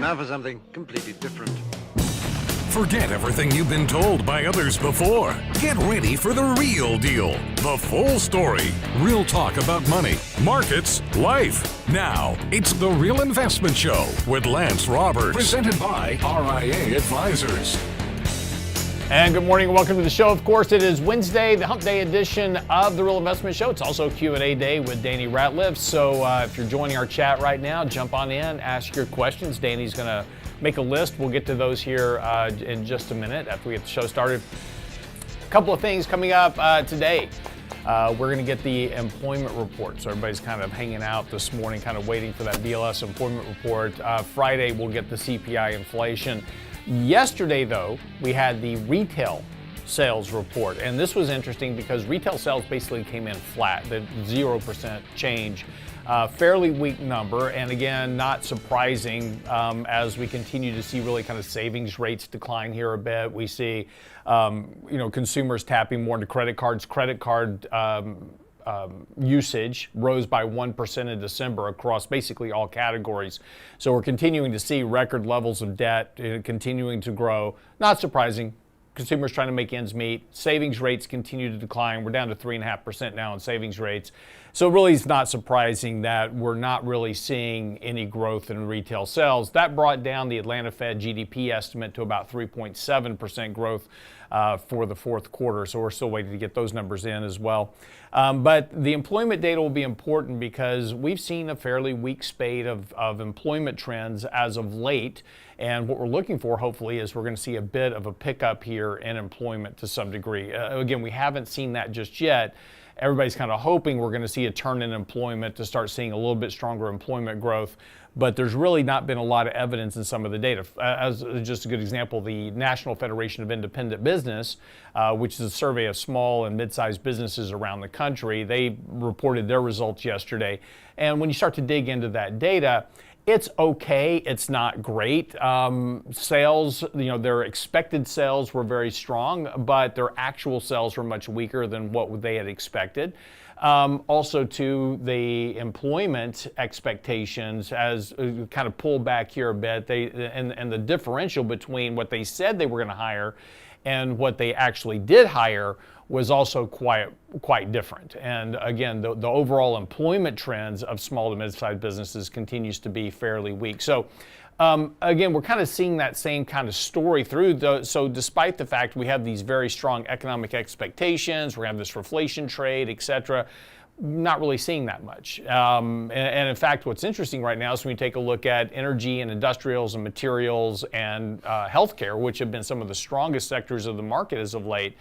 Now for something completely different. Forget everything you've been told by others before. Get ready for the real deal, the full story. Real talk about money, markets, life. Now, it's The Real Investment Show with Lance Roberts, presented by RIA Advisors. And good morning and welcome to the show. Of course, it is Wednesday, the Hump Day edition of The Real Investment Show. It's also Q&A day with Danny Ratliff. So if you're joining our chat right now, jump on in, ask your questions. Danny's going to make a list. We'll get to those here in just a minute after we get the show started. A couple of things coming up today. We're going to get the employment report. So everybody's kind of hanging out this morning, kind of waiting for that BLS employment report. Friday, we'll get the CPI inflation. Yesterday, though, we had the retail sales report. And this was interesting because retail sales basically came in flat, the 0% change. Fairly weak number, and again, not surprising as we continue to see really kind of savings rates decline here a bit. We see, consumers tapping more into credit cards. Credit card usage rose by 1% in December across basically all categories. So we're continuing to see record levels of debt continuing to grow. Not surprising. Consumers trying to make ends meet. Savings rates continue to decline. We're down to 3.5% now in savings rates. So really it's not surprising that we're not really seeing any growth in retail sales. That brought down the Atlanta Fed GDP estimate to about 3.7% growth for the fourth quarter. So we're still waiting to get those numbers in as well. But the employment data will be important because we've seen a fairly weak spate of employment trends as of late. And what we're looking for, hopefully, is we're going to see a bit of a pickup here in employment to some degree. Again, we haven't seen that just yet. Everybody's kind of hoping we're going to see a turn in employment to start seeing a little bit stronger employment growth. But there's really not been a lot of evidence in some of the data. As just a good example, the National Federation of Independent Business, which is a survey of small and mid-sized businesses around the country, they reported their results yesterday. And when you start to dig into that data, it's okay. It's not great. Sales, their expected sales were very strong, but their actual sales were much weaker than what they had expected. Also, to the employment expectations as kind of pulled back here a bit. And the differential between what they said they were going to hire and what they actually did hire was also quite different. And again, the overall employment trends of small to mid-sized businesses continues to be fairly weak. So again, we're kind of seeing that same kind of story through. So despite the fact we have these very strong economic expectations, we have this reflation trade, et cetera, not really seeing that much. And in fact, what's interesting right now is when you take a look at energy and industrials and materials and healthcare, which have been some of the strongest sectors of the market as of late,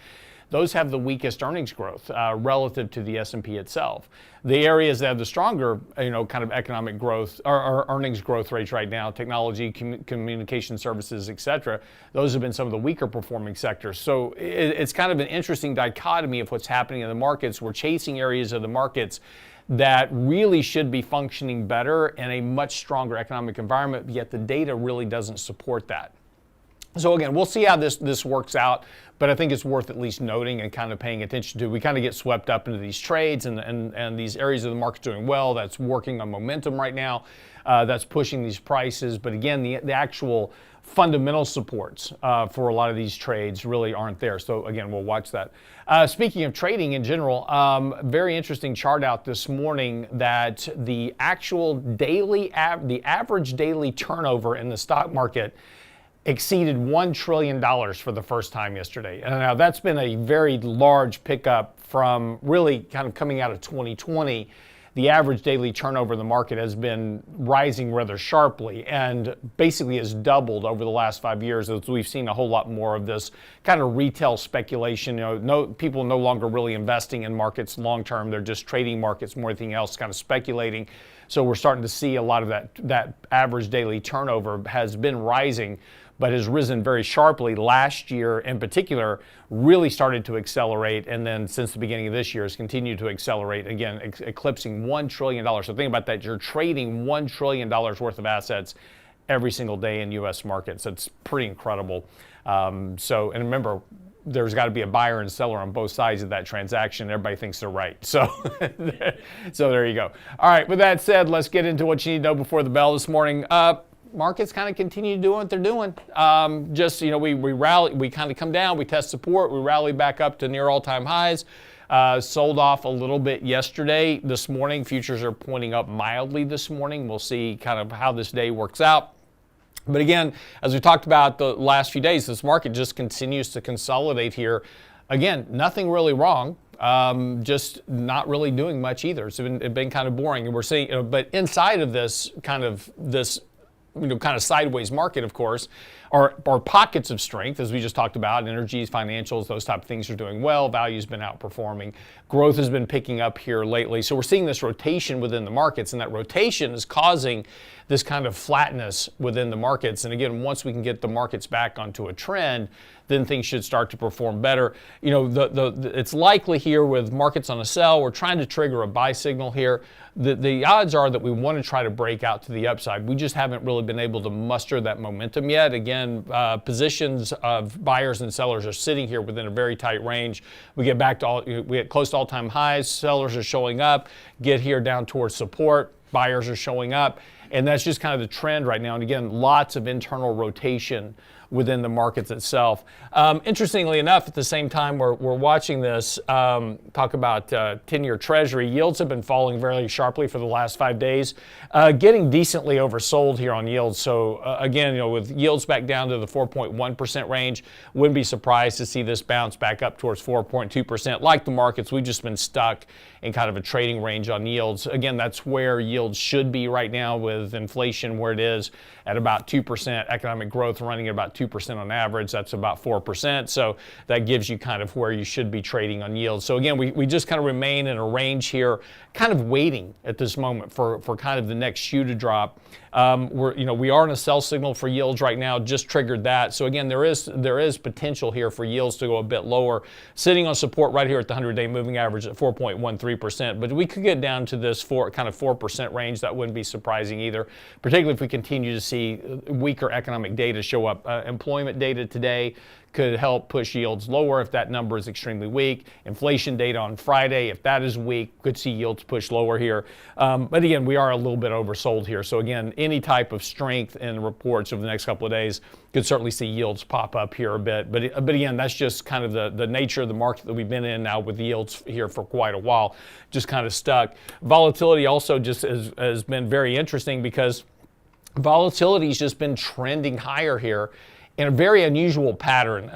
those have the weakest earnings growth relative to the S&P itself. The areas that have the stronger, kind of economic growth or earnings growth rates right now, technology, communication services, et cetera, those have been some of the weaker performing sectors. So it's kind of an interesting dichotomy of what's happening in the markets. We're chasing areas of the markets that really should be functioning better in a much stronger economic environment, yet the data really doesn't support that. So again, we'll see how this works out, but I think it's worth at least noting and kind of paying attention to. We kind of get swept up into these trades and these areas of the market doing well. That's working on momentum right now. That's pushing these prices. But again, the actual fundamental supports for a lot of these trades really aren't there. So again, we'll watch that. Speaking of trading in general, very interesting chart out this morning that the actual the average daily turnover in the stock market exceeded $1 trillion for the first time yesterday. And now that's been a very large pickup from really kind of coming out of 2020. The average daily turnover in the market has been rising rather sharply and basically has doubled over the last 5 years as we've seen a whole lot more of this kind of retail speculation. People no longer really investing in markets long term. They're just trading markets more than anything else, kind of speculating. So we're starting to see a lot of that average daily turnover has been rising, but has risen very sharply. Last year in particular really started to accelerate, and then since the beginning of this year has continued to accelerate, again, eclipsing $1 trillion. So think about that, you're trading $1 trillion worth of assets every single day in U.S. markets. That's pretty incredible. And remember, there's got to be a buyer and seller on both sides of that transaction. Everybody thinks they're right. So there you go. All right, with that said, let's get into what you need to know before the bell this morning. markets kind of continue doing what they're doing. We rally, we kind of come down, we test support, we rally back up to near all-time highs. Sold off a little bit yesterday. This morning, futures are pointing up mildly this morning. We'll see kind of how this day works out. But again, as we talked about the last few days, this market just continues to consolidate here. Again, nothing really wrong. Just not really doing much either. It's been kind of boring, and we're seeing. But inside of this kind of sideways market, of course, are pockets of strength, as we just talked about. Energies, financials, those type of things are doing well. Value's been outperforming. Growth has been picking up here lately. So we're seeing this rotation within the markets, and that rotation is causing this kind of flatness within the markets. And again, once we can get the markets back onto a trend, then things should start to perform better. It's likely here with markets on a sell, we're trying to trigger a buy signal here. The odds are that we want to try to break out to the upside. We just haven't really been able to muster that momentum yet. Again, positions of buyers and sellers are sitting here within a very tight range. We get close to all-time highs. Sellers are showing up. Get here down towards support. Buyers are showing up. And that's just kind of the trend right now. And again, lots of internal rotation within the markets itself. Interestingly enough, at the same time we're watching this, talk about 10-year Treasury, yields have been falling very sharply for the last 5 days, getting decently oversold here on yields. So again, with yields back down to the 4.1% range, wouldn't be surprised to see this bounce back up towards 4.2%. Like the markets, we've just been stuck in kind of a trading range on yields. Again, that's where yields should be right now with inflation where it is at about 2%, economic growth running at about 2% on average. That's about 4%. So that gives you kind of where you should be trading on yields. So again, we just kind of remain in a range here, kind of waiting at this moment for kind of the next shoe to drop. We are in a sell signal for yields right now, just triggered that. So again, there is potential here for yields to go a bit lower, sitting on support right here at the 100-day moving average at 4.13%. But we could get down to this 4% range. That wouldn't be surprising either, particularly if we continue to see weaker economic data show up. Employment data today could help push yields lower if that number is extremely weak. Inflation data on Friday, if that is weak, could see yields push lower here. But again, we are a little bit oversold here. So again, any type of strength in reports over the next couple of days could certainly see yields pop up here a bit. But again, that's just kind of the nature of the market that we've been in now with yields here for quite a while, just kind of stuck. Volatility also just has been very interesting because volatility's just been trending higher here in a very unusual pattern.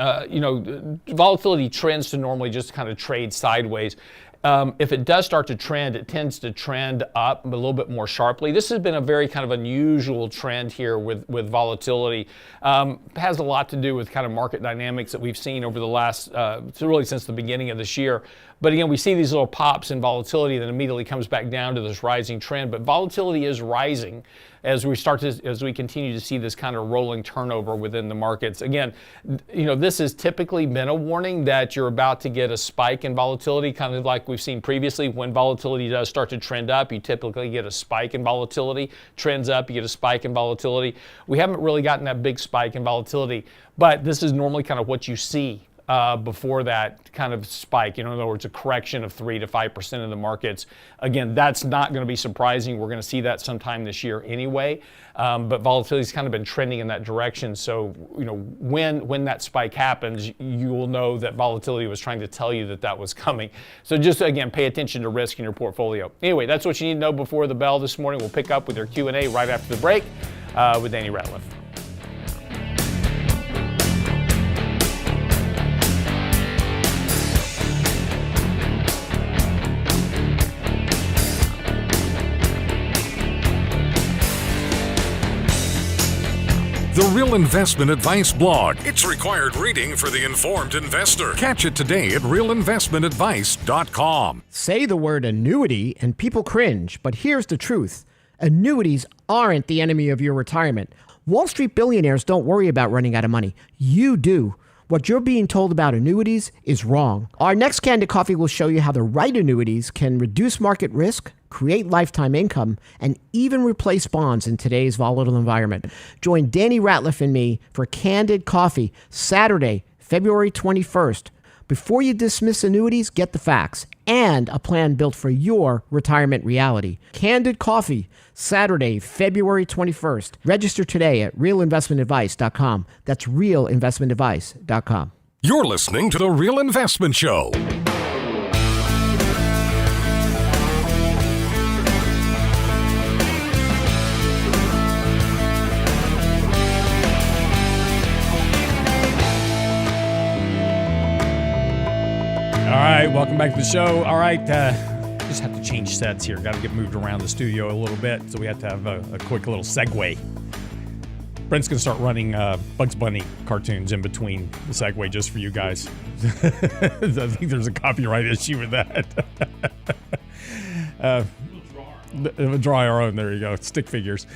Volatility trends to normally just kind of trade sideways. If it does start to trend, it tends to trend up a little bit more sharply. This has been a very kind of unusual trend here with volatility. Has a lot to do with kind of market dynamics that we've seen over the last, really since the beginning of this year. But again, we see these little pops in volatility that immediately comes back down to this rising trend. But volatility is rising as we continue to see this kind of rolling turnover within the markets. Again, this has typically been a warning that you're about to get a spike in volatility, kind of like we've seen previously. When volatility does start to trend up, you typically get a spike in volatility. Trends up, you get a spike in volatility. We haven't really gotten that big spike in volatility, but this is normally kind of what you see before that kind of spike. In other words, a correction of 3 to 5% of the markets. Again, that's not going to be surprising. We're going to see that sometime this year anyway. But volatility's kind of been trending in that direction. So, when that spike happens, you will know that volatility was trying to tell you that was coming. So just, again, pay attention to risk in your portfolio. Anyway, that's what you need to know before the bell this morning. We'll pick up with your Q&A right after the break with Danny Ratliff. The Real Investment Advice blog. It's required reading for the informed investor. Catch it today at realinvestmentadvice.com. Say the word annuity and people cringe, but here's the truth. Annuities aren't the enemy of your retirement. Wall Street billionaires don't worry about running out of money. You do. What you're being told about annuities is wrong. Our next Candid Coffee will show you how the right annuities can reduce market risk, create lifetime income, and even replace bonds in today's volatile environment. Join Danny Ratliff and me for Candid Coffee, Saturday, February 21st. Before you dismiss annuities, get the facts. and a plan built for your retirement reality. Candid Coffee, Saturday, February 21st. Register today at realinvestmentadvice.com. That's realinvestmentadvice.com. You're listening to The Real Investment Show. All right, welcome back to the show. All right, just have to change sets here. Got to get moved around the studio a little bit, so we have to have a quick little segue. Brent's going to start running Bugs Bunny cartoons in between the segue just for you guys. I think there's a copyright issue with that. Draw our own. There you go. Stick figures.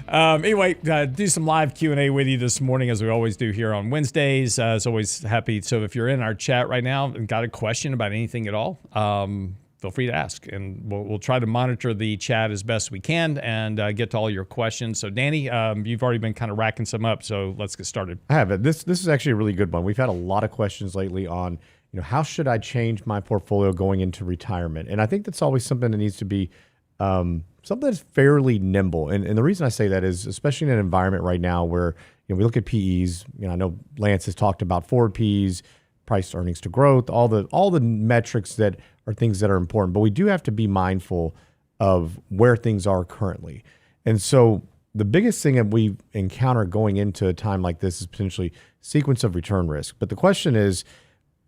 Anyway, do some live Q&A with you this morning, as we always do here on Wednesdays. It's always happy. So if you're in our chat right now and got a question about anything at all, feel free to ask. And we'll try to monitor the chat as best we can and get to all your questions. So, Danny, you've already been kind of racking some up, so let's get started. I have it. This is actually a really good one. We've had a lot of questions lately on, how should I change my portfolio going into retirement? And I think that's always something that needs to be something that's fairly nimble. And the reason I say that is, especially in an environment right now where we look at PEs. I know Lance has talked about forward PEs, price earnings to growth, all the metrics that are things that are important. But we do have to be mindful of where things are currently. And so the biggest thing that we encounter going into a time like this is potentially sequence of return risk. But the question is,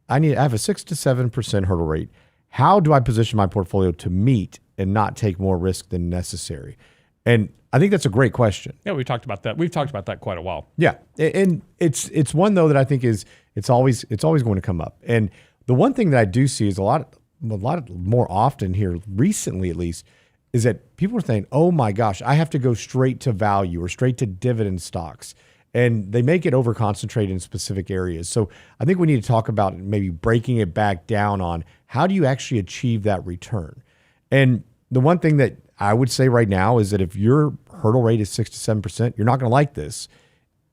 I have a 6 to 7% hurdle rate. How do I position my portfolio to meet and not take more risk than necessary? And I think that's a great question. Yeah, we've talked about that. We've talked about that quite a while. Yeah, and it's one though that I think it's always going to come up. And the one thing that I do see is a lot more often here recently, at least, is that people are saying, "Oh my gosh, I have to go straight to value or straight to dividend stocks," and they make it over concentrated in specific areas. So I think we need to talk about maybe breaking it back down on how do you actually achieve that return. And the one thing that I would say right now is that if your hurdle rate is 6 to 7%, you're not going to like this.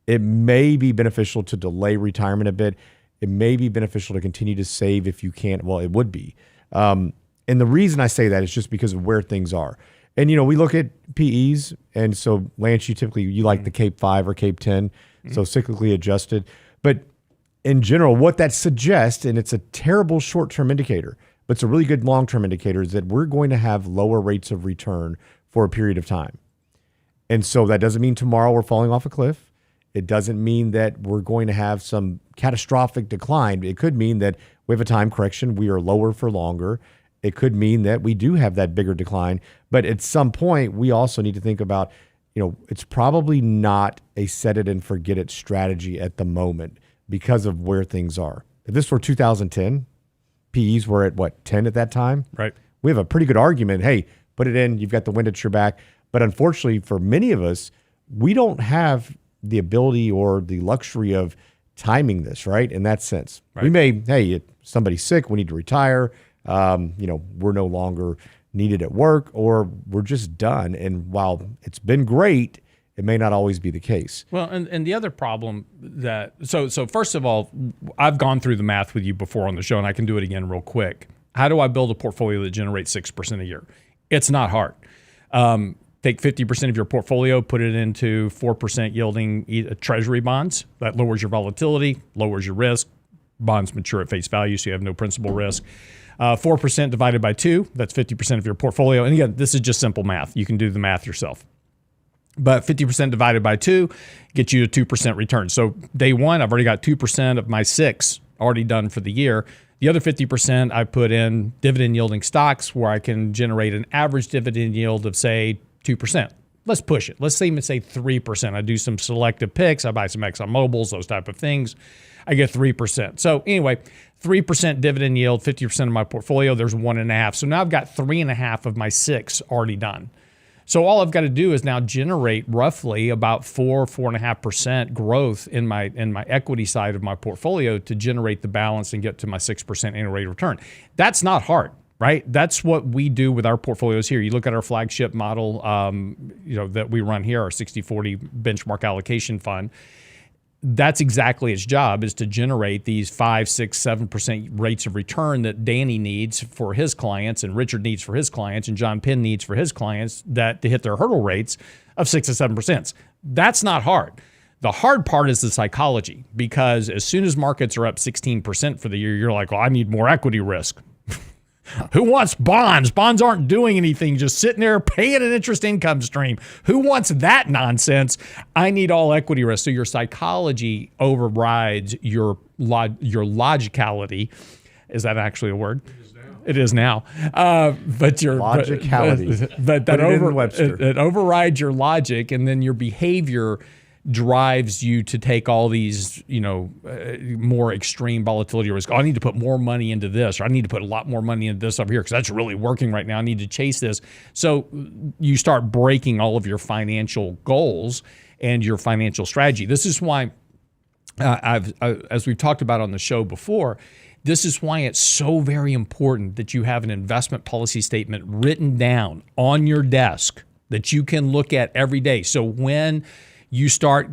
It may be beneficial to delay retirement a bit. It may be beneficial to continue to save if you can. Well, it would be. And the reason I say that is just because of where things are. And, we look at PEs. And so, Lance, you like the Cape 5 or Cape 10, so cyclically adjusted. But in general, what that suggests, and it's a terrible short-term indicator, but it's a really good long-term indicator, is that we're going to have lower rates of return for a period of time. And so that doesn't mean tomorrow we're falling off a cliff. It doesn't mean that we're going to have some catastrophic decline. It could mean that we have a time correction. We are lower for longer. It could mean that we do have that bigger decline. But at some point, we also need to think about, it's probably not a set it and forget it strategy at the moment because of where things are. If this were 2010, PEs were at 10 at that time? Right. We have a pretty good argument. Hey, put it in. You've got the wind at your back. But unfortunately, for many of us, we don't have the ability or the luxury of timing this, right? In that sense. Right. We may, if somebody's sick, we need to retire. We're no longer needed at work, or we're just done. And while it's been great, it may not always be the case. Well, and the other problem so first of all, I've gone through the math with you before on the show, and I can do it again real quick. How do I build a portfolio that generates 6% a year? It's not hard. Take 50% of your portfolio, put it into 4% yielding treasury bonds. That lowers your volatility, lowers your risk. Bonds mature at face value, so you have no principal risk. 4% divided by 2, that's 50% of your portfolio. And again, this is just simple math. You can do the math yourself. But 50% divided by 2 gets you a 2% return. So day one, I've already got 2% of my 6 already done for the year. The other 50% I put in dividend yielding stocks where I can generate an average dividend yield of, say, 2%. Let's push it. Let's say 3%. I do some selective picks. I buy some ExxonMobils, those type of things. I get 3%. So anyway, 3% dividend yield, 50% of my portfolio, there's 1.5. So now I've got 3.5 of my 6 already done. So all I've got to do is now generate roughly about 4.5% growth in my equity side of my portfolio to generate the balance and get to my 6% annual rate of return. That's not hard, right? That's what we do with our portfolios here. You look at our flagship model, that we run here, our 60/40 benchmark allocation fund. that's exactly its job, is to generate these 5, 6, 7% rates of return that Danny needs for his clients, and Richard needs for his clients, and John Penn needs for his clients, that to hit their hurdle rates of 6 to 7%. That's not hard. The hard part is the psychology, because as soon as markets are up 16% for the year, you're like, well, I need more equity risk. Who wants bonds? Bonds aren't doing anything, just sitting there paying an interest income stream. Who wants that nonsense? I need all equity risk. So your psychology overrides your logicality. Is that actually a word? It is now. But your logicality. But that it overrides your logic, and then your behavior drives you to take all these, more extreme volatility risk. Oh, I need to put more money into this, or I need to put a lot more money into this over here because that's really working right now. I need to chase this. So you start breaking all of your financial goals and your financial strategy. This is why, as we've talked about on the show before, this is why it's so very important that you have an investment policy statement written down on your desk that you can look at every day. So when you start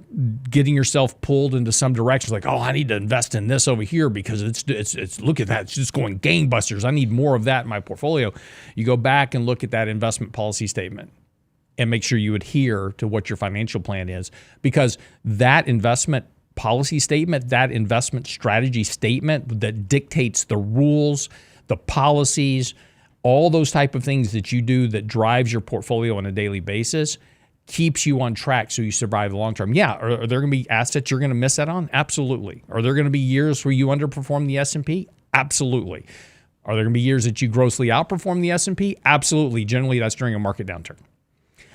getting yourself pulled into some directions, like, oh, I need to invest in this over here because it's look at that, it's just going gangbusters. I need more of that in my portfolio. You go back and look at that investment policy statement and make sure you adhere to what your financial plan is, because that investment policy statement, that investment strategy statement that dictates the rules, the policies, all those type of things that you do that drives your portfolio on a daily basis, keeps you on track so you survive the long term. Yeah, are there going to be assets you're going to miss out on? Absolutely. Are there going to be years where you underperform the S&P? Absolutely. Are there going to be years that you grossly outperform the S&P? Absolutely. Generally, that's during a market downturn.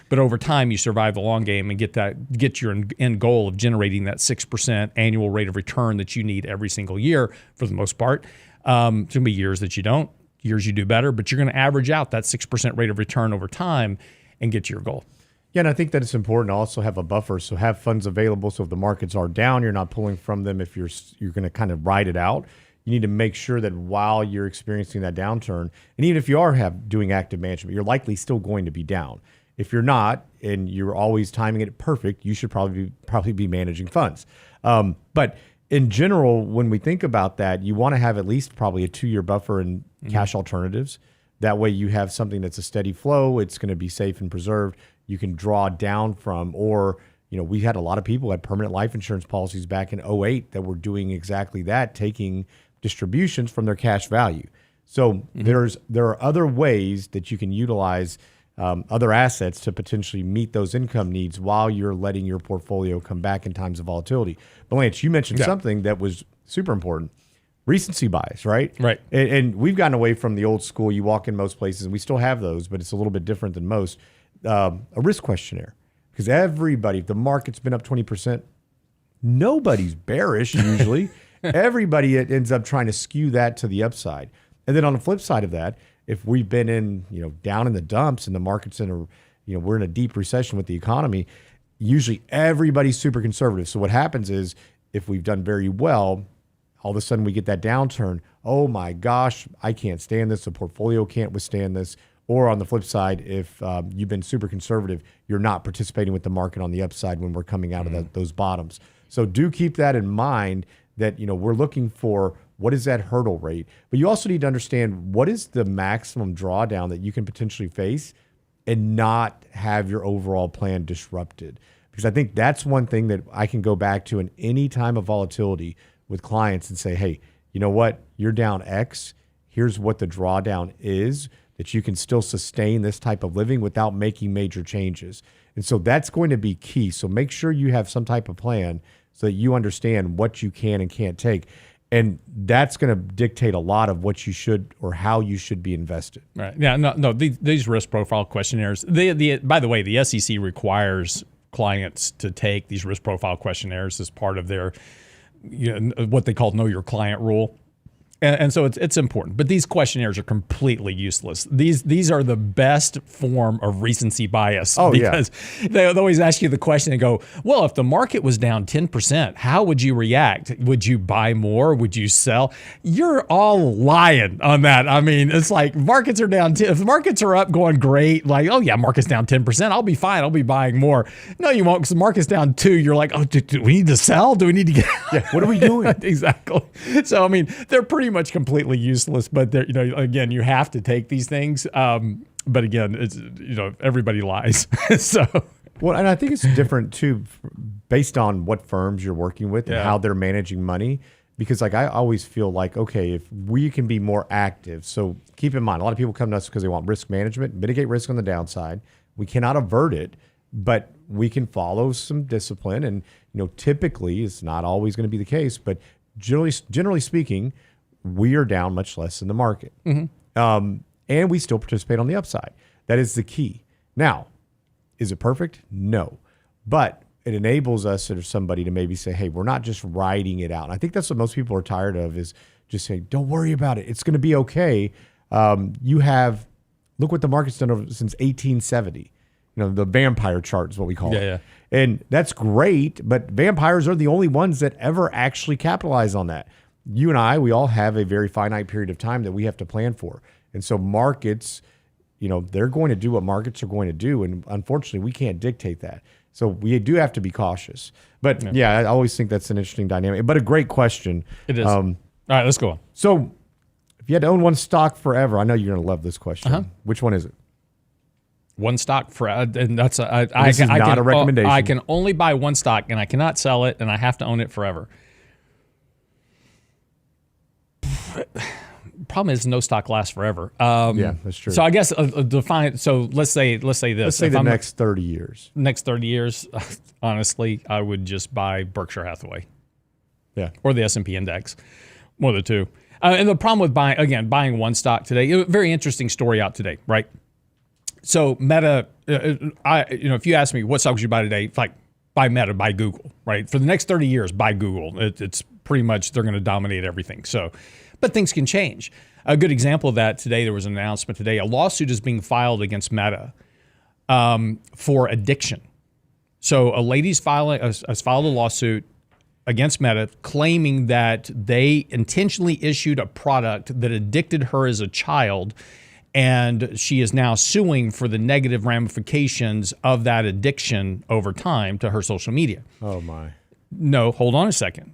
But over time, you survive the long game and get your end goal of generating that 6% annual rate of return that you need every single year for the most part. There's going to be years that you don't, years you do better, but you're going to average out that 6% rate of return over time and get to your goal. Yeah, and I think that it's important to also have a buffer. So have funds available. So if the markets are down, you're not pulling from them. If you're going to kind of ride it out, you need to make sure that while you're experiencing that downturn, and even if you are doing active management, you're likely still going to be down. If you're not, and you're always timing it perfect, you should probably be managing funds. But in general, when we think about that, you want to have at least probably a 2-year buffer in cash alternatives. That way you have something that's a steady flow. It's going to be safe and preserved. You can draw down from, or, we had a lot of people who had permanent life insurance policies back in 2008 that were doing exactly that, taking distributions from their cash value. So there are other ways that you can utilize other assets to potentially meet those income needs while you're letting your portfolio come back in times of volatility. But Lance, you mentioned something that was super important. Recency bias, right? Right. And we've gotten away from the old school. You walk in most places, and we still have those, but it's a little bit different than most. A risk questionnaire, because everybody, if the market's been up 20%, nobody's bearish usually. Everybody ends up trying to skew that to the upside. And then on the flip side of that, if we've been in, down in the dumps and the market's we're in a deep recession with the economy, usually everybody's super conservative. So what happens is, if we've done very well, all of a sudden we get that downturn. Oh my gosh, I can't stand this. The portfolio can't withstand this. Or on the flip side, if you've been super conservative, you're not participating with the market on the upside when we're coming out of those bottoms. So do keep that in mind, that we're looking for what is that hurdle rate. But you also need to understand what is the maximum drawdown that you can potentially face and not have your overall plan disrupted. Because I think that's one thing that I can go back to in any time of volatility with clients and say, hey, you know what? You're down X. Here's what the drawdown is, that you can still sustain this type of living without making major changes. And so that's going to be key. So make sure you have some type of plan so that you understand what you can and can't take. And that's going to dictate a lot of what you should or how you should be invested. Right. Yeah. No. These risk profile questionnaires. By the way, the SEC requires clients to take these risk profile questionnaires as part of their, what they call know your client rule. And so it's important. But these questionnaires are completely useless. These are the best form of recency bias. Because they always ask you the question and go, well, if the market was down 10%, how would you react? Would you buy more? Would you sell? You're all lying on that. I mean, it's like markets are down. If the markets are up going great, like, oh yeah, market's down 10%, I'll be fine. I'll be buying more. No, you won't, because the market's down 2. You're like, oh, do we need to sell? Do we need to get out? What are we doing? Exactly. So, I mean, they're pretty much completely useless, but they're, again, you have to take these things. But again, it's, everybody lies. So. Well, and I think it's different too, based on what firms you're working with and how they're managing money. Because like I always feel like, okay, if we can be more active. So keep in mind, a lot of people come to us because they want risk management, mitigate risk on the downside. We cannot avert it, but we can follow some discipline. And typically it's not always going to be the case, but generally speaking, we are down much less than the market. And we still participate on the upside. That is the key. Now, is it perfect? No. But it enables us or somebody to maybe say, hey, we're not just riding it out. And I think that's what most people are tired of, is just saying, don't worry about it. It's going to be okay. Look what the market's done since 1870. The vampire chart is what we call it. Yeah. And that's great, but vampires are the only ones that ever actually capitalize on that. You and I, we all have a very finite period of time that we have to plan for. And so markets, they're going to do what markets are going to do. And unfortunately, we can't dictate that. So we do have to be cautious. But I always think that's an interesting dynamic. But a great question. It is. All right, let's go on. So if you had to own one stock forever, I know you're going to love this question. Which one is it? One stock for, and that's a recommendation. I can only buy one stock, and I cannot sell it, and I have to own it forever. Problem is, no stock lasts forever. Yeah, that's true. So I guess define. So let's say this. Let's say the next 30 years. Next 30 years, honestly, I would just buy Berkshire Hathaway. Yeah. Or the S&P index, one of the two. And the problem with buying one stock today, a very interesting story out today, right? So Meta, if you ask me what stock would you buy today, it's like buy Meta, buy Google, right? For the next 30 years, buy Google. It's pretty much, they're going to dominate everything. So, but things can change. A good example of that today, there was an announcement today. A lawsuit is being filed against Meta for addiction. So a lady's has filed a lawsuit against Meta claiming that they intentionally issued a product that addicted her as a child, and she is now suing for the negative ramifications of that addiction over time to her social media. Oh, my. No, hold on a second.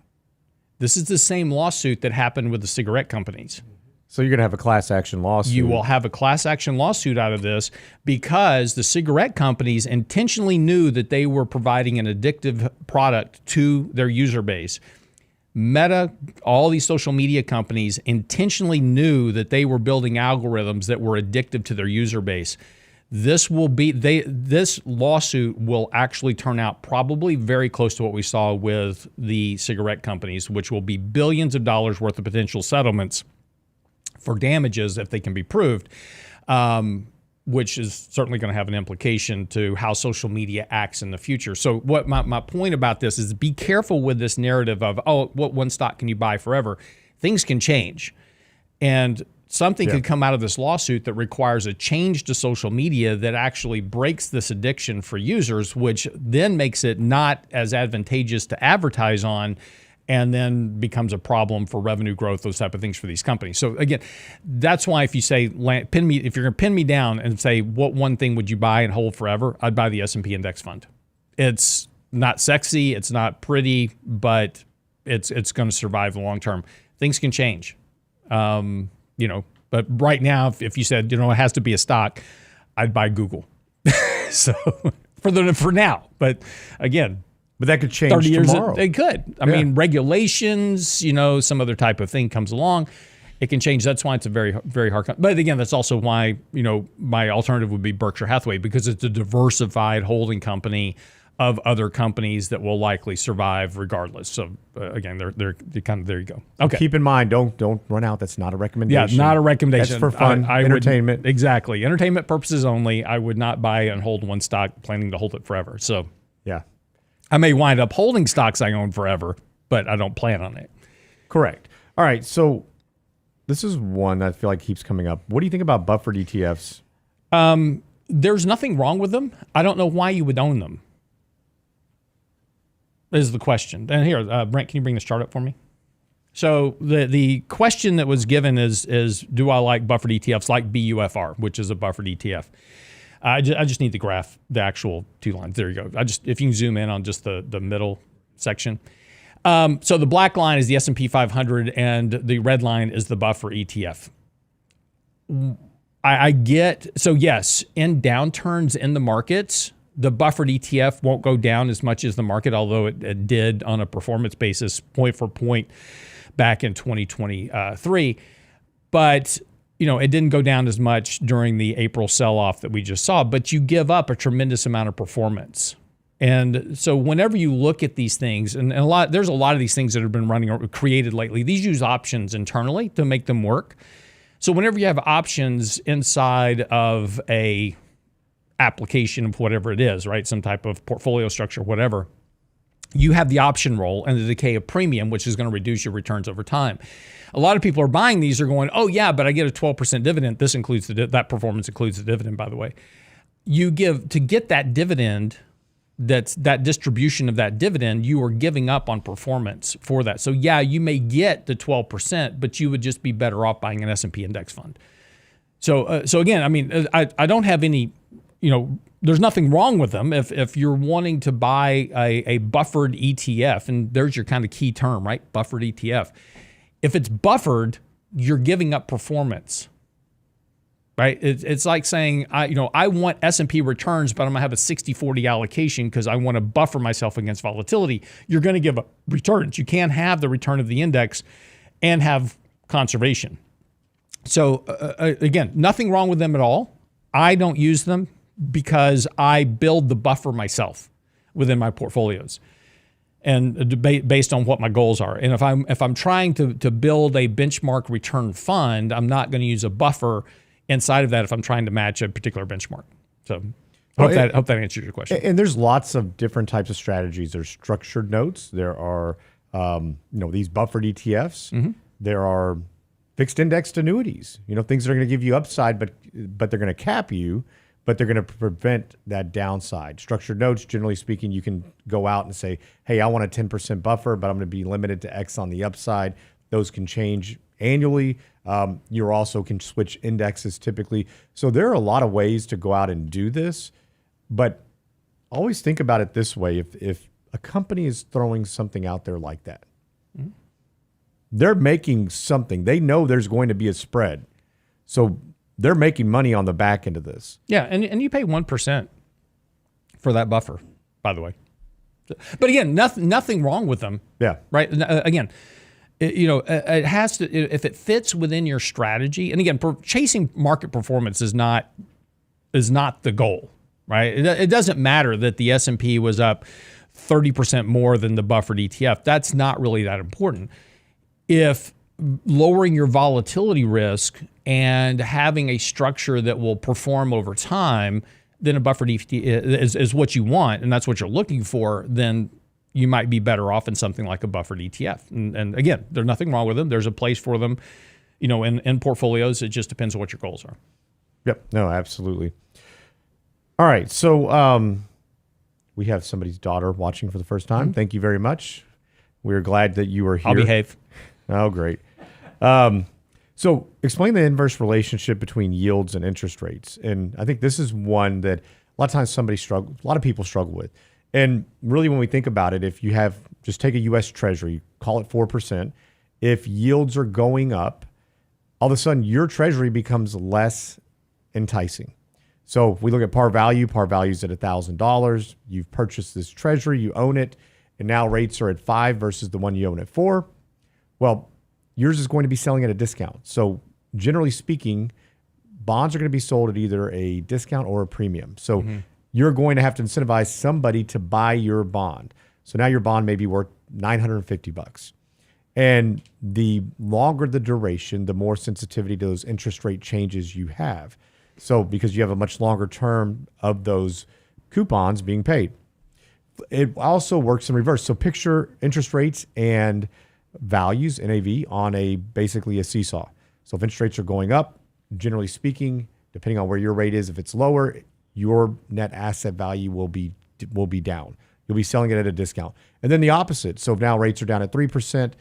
This is the same lawsuit that happened with the cigarette companies. So you're going to have a class action lawsuit. You will have a class action lawsuit out of this because the cigarette companies intentionally knew that they were providing an addictive product to their user base. Meta, all these social media companies intentionally knew that they were building algorithms that were addictive to their user base. This lawsuit will actually turn out probably very close to what we saw with the cigarette companies, which will be billions of dollars worth of potential settlements for damages if they can be proved, which is certainly going to have an implication to how social media acts in the future. So what my point about this is, be careful with this narrative of, what one stock can you buy forever? Things can change. And something could come out of this lawsuit that requires a change to social media that actually breaks this addiction for users, which then makes it not as advantageous to advertise on, and then becomes a problem for revenue growth, those type of things for these companies. So again, that's why if you say, if you're going to pin me down and say, what one thing would you buy and hold forever? I'd buy the S&P index fund. It's not sexy, it's not pretty, but it's going to survive the long term. Things can change. But right now, if you said, it has to be a stock, I'd buy Google. So for now, but again, but that could change 30 years tomorrow. It could. I mean, regulations, some other type of thing comes along, it can change. That's why it's a very, very hard. But again, that's also why, my alternative would be Berkshire Hathaway, because it's a diversified holding company of other companies that will likely survive regardless. So again, they're kind of, there you go. Okay. Keep in mind, don't run out. That's not a recommendation. Yeah, not a recommendation. That's for fun, entertainment. Exactly. Entertainment purposes only. I would not buy and hold one stock planning to hold it forever. So yeah, I may wind up holding stocks I own forever, but I don't plan on it. Correct. All right. So This is one I feel like keeps coming up. What do you think about buffered ETFs? There's nothing wrong with them. I don't know why you would own them, is the question. And here, Brent, can you bring this chart up for me? So the question that was given is do I like buffered ETFs like BUFR, which is a buffered ETF? I just need to graph the actual 2 lines. There you go. If you can zoom in on just the middle section. So the black line is the S&P 500 and the red line is the buffer ETF. I get, so yes, in downturns in the markets, the buffered ETF won't go down as much as the market, although it did on a performance basis, point for point, back in 2023. But it didn't go down as much during the April sell-off that we just saw, but you give up a tremendous amount of performance. And so whenever you look at these things, and there's a lot of these things that have been running or created lately, these use options internally to make them work. So whenever you have options inside of a application of whatever it is, right, some type of portfolio structure, whatever, you have the option roll and the decay of premium, which is going to reduce your returns over time. A lot of people are buying these, are going, oh yeah, but I get a 12% dividend. This includes that performance includes the dividend, by the way. You give to get that dividend. That distribution of that dividend, you are giving up on performance for that. So yeah, you may get the 12%, but you would just be better off buying an S&P index fund. So again, I mean, I don't have any, there's nothing wrong with them. If you're wanting to buy a buffered ETF, and there's your kind of key term, right? Buffered ETF. If it's buffered, you're giving up performance. Right? It's like saying, I want S&P returns, but I'm going to have a 60-40 allocation because I want to buffer myself against volatility. You're going to give up returns. You can't have the return of the index and have conservation. So again, nothing wrong with them at all. I don't use them because I build the buffer myself within my portfolios and based on what my goals are. And if I'm trying to build a benchmark return fund, I'm not going to use a buffer inside of that if I'm trying to match a particular benchmark. So hope that answers your question. And there's lots of different types of strategies. There's structured notes. There are these buffered ETFs. Mm-hmm. There are fixed indexed annuities. Things that are going to give you upside, but they're going to cap you, but they're going to prevent that downside. Structured notes, generally speaking, you can go out and say, hey, I want a 10% buffer, but I'm going to be limited to X on the upside. Those can change annually. You also can switch indexes typically. So there are a lot of ways to go out and do this, but always think about it this way. If a company is throwing something out there like that, mm-hmm. they're making something. They know there's going to be a spread. So they're making money on the back end of this. Yeah, and you pay 1% for that buffer, by the way. But again, nothing wrong with them. Yeah. Right? Again, it has to, if it fits within your strategy, and again, chasing market performance is not the goal, right? It doesn't matter that the S&P was up 30% more than the buffered ETF. That's not really that important. If lowering your volatility risk and having a structure that will perform over time, then a buffered ETF is what you want, and that's what you're looking for, then you might be better off in something like a buffered ETF. And again, there's nothing wrong with them. There's a place for them, in portfolios. It just depends on what your goals are. Yep. No, absolutely. All right. So we have somebody's daughter watching for the first time. Mm-hmm. Thank you very much. We're glad that you are here. I'll behave. Oh, great. So explain the inverse relationship between yields and interest rates. And I think this is one that a lot of times a lot of people struggle with. And really, when we think about it, if you just take a U.S. Treasury, call it 4%, if yields are going up, all of a sudden your Treasury becomes less enticing. So if we look at par value is at $1,000. You've purchased this Treasury, you own it, and now rates are at 5 versus the one you own at 4. Well, yours is going to be selling at a discount. So generally speaking, bonds are going to be sold at either a discount or a premium. So you're going to have to incentivize somebody to buy your bond. So now your bond may be worth $950. And the longer the duration, the more sensitivity to those interest rate changes you have. So because you have a much longer term of those coupons being paid. It also works in reverse. So picture interest rates and values, NAV, on basically a seesaw. So if interest rates are going up, generally speaking, depending on where your rate is, if it's lower, your net asset value will be down. You'll be selling it at a discount. And then the opposite. So if now rates are down at 3%,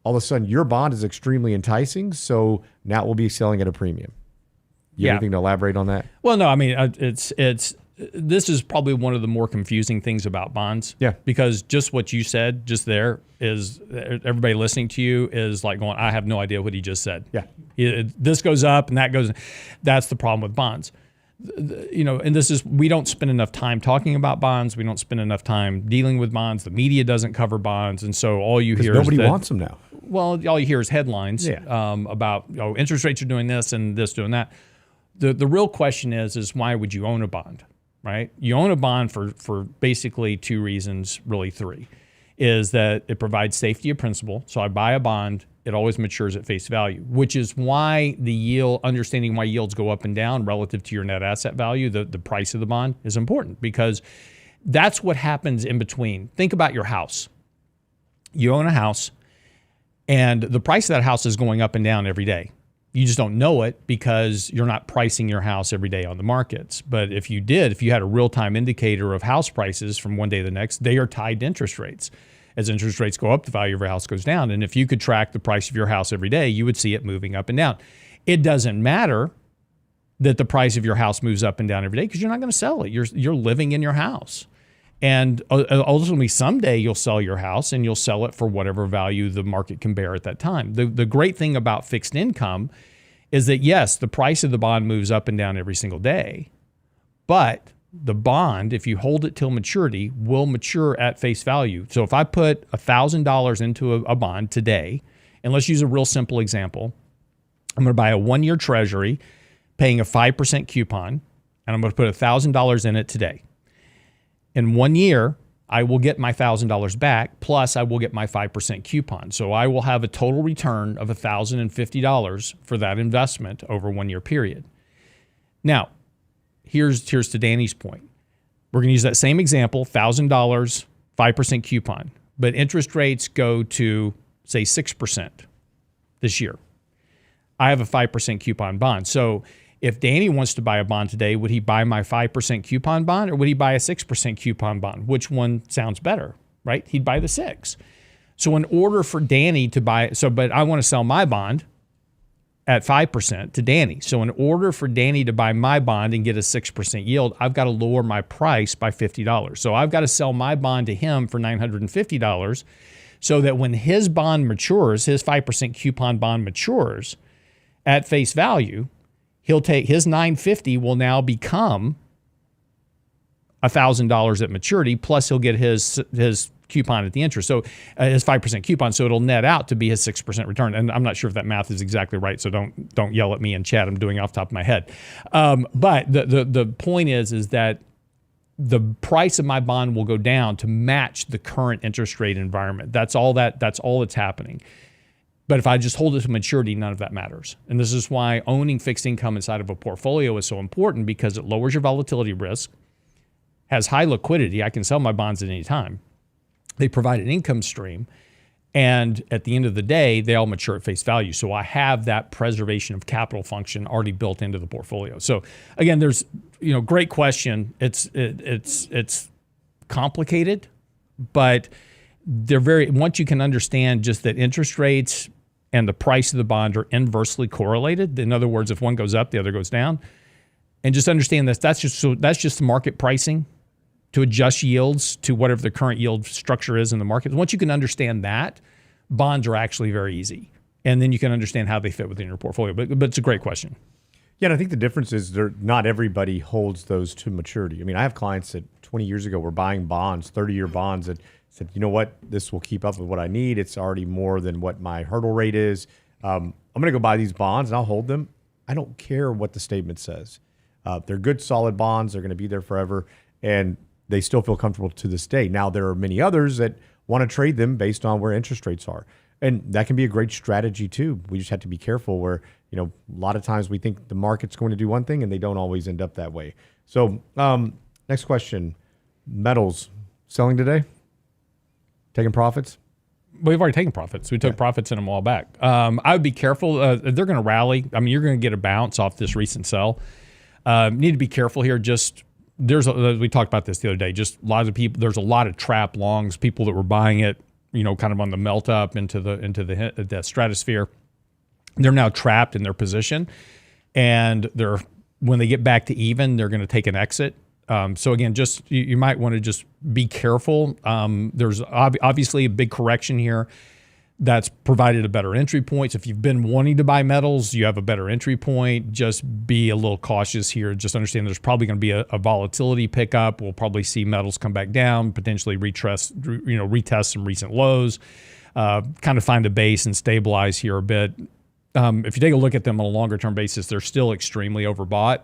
all of a sudden your bond is extremely enticing. So now it will be selling at a premium. You have anything to elaborate on that? Well, no, I mean, this is probably one of the more confusing things about bonds. Yeah. Because just what you said just there is everybody listening to you is like going, I have no idea what he just said. Yeah. This goes up and that goes. That's the problem with bonds. And this is, we don't spend enough time talking about bonds. We don't spend enough time dealing with bonds. The media doesn't cover bonds. And so all you hear nobody is that, wants them now. Well, all you hear is headlines Yeah. about interest rates are doing this and this doing that. The real question is why would you own a bond, right? You own a bond for basically two reasons, really three, is that it provides safety of principal. So I buy a bond, it always matures at face value, which is why the yield, understanding why yields go up and down relative to your net asset value, the price of the bond is important because that's what happens in between. Think about your house. You own a house and the price of that house is going up and down every day. You just don't know it because you're not pricing your house every day on the markets. But if you had a real-time indicator of house prices from one day to the next, they are tied to interest rates. As interest rates go up, the value of your house goes down. And if you could track the price of your house every day, you would see it moving up and down. It doesn't matter that the price of your house moves up and down every day because you're not going to sell it. You're living in your house. And ultimately, someday you'll sell your house and you'll sell it for whatever value the market can bear at that time. The great thing about fixed income is that, yes, the price of the bond moves up and down every single day, but the bond, if you hold it till maturity, will mature at face value. So if I put $1,000 into a bond today, and let's use a real simple example, I'm going to buy a 1-year treasury paying a 5% coupon, and I'm going to put $1,000 in it today. In 1 year, I will get my $1,000 back, plus I will get my 5% coupon. So I will have a total return of $1,050 for that investment over a 1-year period. Now, here's to Danny's point. We're going to use that same example, $1,000, 5% coupon, but interest rates go to, say, 6% this year. I have a 5% coupon bond. So if Danny wants to buy a bond today, would he buy my 5% coupon bond or would he buy a 6% coupon bond? Which one sounds better, right? He'd buy the 6. So in order for Danny to buy, but I want to sell my bond at 5% to Danny. So in order for Danny to buy my bond and get a 6% yield, I've got to lower my price by $50. So I've got to sell my bond to him for $950 so that when his bond matures, his 5% coupon bond matures at face value, he'll take his $950 will now become $1,000 at maturity, plus he'll get his coupon at the interest. So his 5% coupon, so it'll net out to be his 6% return. And I'm not sure if that math is exactly right, so don't yell at me in chat. I'm doing it off the top of my head. But the point is that the price of my bond will go down to match the current interest rate environment. That's all that's happening. But if I just hold it to maturity, none of that matters. And this is why owning fixed income inside of a portfolio is so important, because it lowers your volatility risk, has high liquidity. I can sell my bonds at any time. They provide an income stream. And at the end of the day, they all mature at face value. So I have that preservation of capital function already built into the portfolio. So again, there's, great question. It's complicated, but once you can understand just that interest rates and the price of the bond are inversely correlated. In other words, if one goes up, the other goes down. And just understand that's just the market pricing to adjust yields to whatever the current yield structure is in the market. Once you can understand that, bonds are actually very easy. And then you can understand how they fit within your portfolio. But it's a great question. Yeah, and I think the difference is not everybody holds those to maturity. I mean, I have clients that 20 years ago were buying bonds, 30-year bonds, that said, you know what, this will keep up with what I need. It's already more than what my hurdle rate is. I'm going to go buy these bonds and I'll hold them. I don't care what the statement says. They're good, solid bonds. They're going to be there forever. And they still feel comfortable to this day. Now, there are many others that want to trade them based on where interest rates are. And that can be a great strategy too. We just have to be careful where, a lot of times we think the market's going to do one thing and they don't always end up that way. So next question, metals selling today? Taking profits? We've already taken profits. We took profits in them a while back. I would be careful. They're going to rally. I mean, you're going to get a bounce off this recent sell. Need to be careful here. We talked about this the other day. Just lots of people. There's a lot of trap longs. People that were buying it, kind of on the melt up into the stratosphere. They're now trapped in their position, and when they get back to even, they're going to take an exit. So again, you might want to just be careful. There's obviously a big correction here that's provided a better entry point. So if you've been wanting to buy metals, you have a better entry point. Just be a little cautious here. Just understand there's probably going to be a volatility pickup. We'll probably see metals come back down, potentially retest some recent lows, kind of find a base and stabilize here a bit. If you take a look at them on a longer term basis, they're still extremely overbought.